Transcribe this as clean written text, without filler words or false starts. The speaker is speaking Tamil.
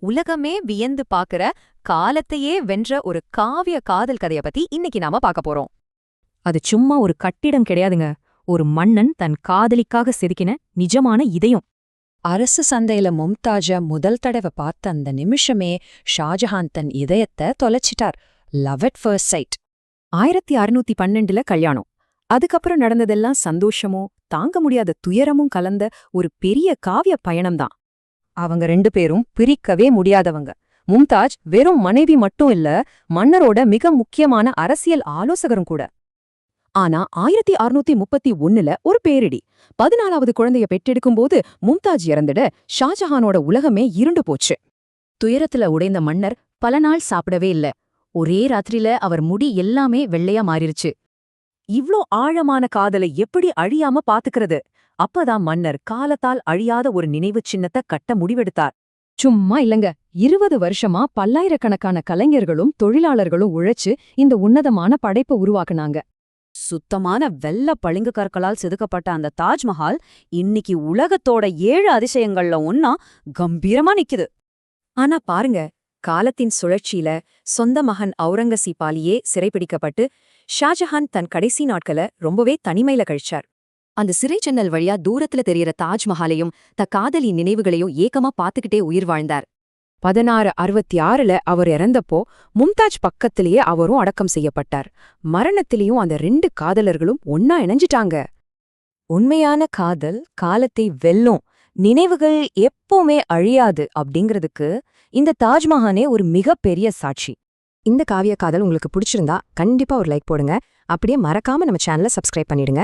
உலகமே வியந்து பாக்குற காலத்தையே வென்ற ஒரு காவிய காதல் கதைய பத்தி இன்னைக்கு நாம பாக்க போறோம். அது சும்மா ஒரு கட்டிடம் கிடையாதுங்க. ஒரு மன்னன் தன் காதலிக்காக செதுக்கின நிஜமான இதயம். அரசு சந்தையில மும்தாஜ முதல் தடவை பார்த்த அந்த நிமிஷமே ஷாஜஹான் தன் இதயத்தை தொலைச்சிட்டார். Love at first sight. 1612 கல்யாணம். அதுக்கப்புறம் நடந்ததெல்லாம் சந்தோஷமும் தாங்க முடியாத துயரமும் கலந்த ஒரு பெரிய காவிய பயணம்தான். அவங்க 2 பேரும் பிரிக்கவே முடியாதவங்க. மும்தாஜ் வெறும் மனைவி மட்டும் இல்ல, மன்னரோட மிக முக்கியமான அரசியல் ஆலோசகரும் கூட. ஆனா 1631 ஒரு பேரிடி. 14வது குழந்தைய பெற்றெடுக்கும்போது மும்தாஜ் இறந்துட ஷாஜஹானோட உலகமே இருண்டு போச்சு. துயரத்துல உடைந்த மன்னர் பல நாள் சாப்பிடவே இல்ல. ஒரே ராத்திரியில அவர் முடி எல்லாமே வெள்ளையா மாறிருச்சு. இவ்ளோ ஆழமான காதலை எப்படி அழியாம பாத்துக்கிறது? அப்பதான் மன்னர் காலத்தால் அழியாத ஒரு நினைவு சின்னத்தை கட்ட முடிவெடுத்தார். சும்மா இல்லங்க, 20 வருஷமா பல்லாயிரக்கணக்கான கலைஞர்களும் தொழிலாளர்களும் உழைச்சு இந்த உன்னதமான படைப்பை உருவாக்குனாங்க. சுத்தமான வெள்ள பளிங்கு கற்களால் செதுக்கப்பட்ட அந்த தாஜ்மஹால் இன்னைக்கு உலகத்தோட 7 அதிசயங்கள்ல ஒன்னா கம்பீரமா நிக்குது. ஆனா பாருங்க, காலத்தின் சுழற்சியில சொந்த மகன் அவுரங்கசீப்பாலேயே சிறைப்பிடிக்கப்பட்டு ஷாஜஹான் தன் கடைசி நாட்களை ரொம்பவே தனிமையில கழிச்சார். அந்த சிறை ஜன்னல் வழியா தூரத்துல தெரியற தாஜ்மஹாலையும் காதலி நினைவுகளையும் ஏக்கமா பாத்துக்கிட்டே உயிர் வாழ்ந்தார். 1666 அவர் இறந்தப்போ மும்தாஜ் பக்கத்திலேயே அவரும் அடக்கம் செய்யப்பட்டார். மரணத்திலேயும் அந்த 2 காதலர்களும் ஒன்னா இணைஞ்சிட்டாங்க. உண்மையான காதல் காலத்தை வெல்லும், நினைவுகள் எப்பவுமே அழியாது அப்படிங்கிறதுக்கு இந்த தாஜ்மஹாலே ஒரு மிகப்பெரிய சாட்சி. இந்த காவிய காதல் உங்களுக்கு பிடிச்சிருந்தா கண்டிப்பா ஒரு லைக் போடுங்க. அப்படியே மறக்காம நம்ம சேனலை சப்ஸ்கிரைப் பண்ணிடுங்க.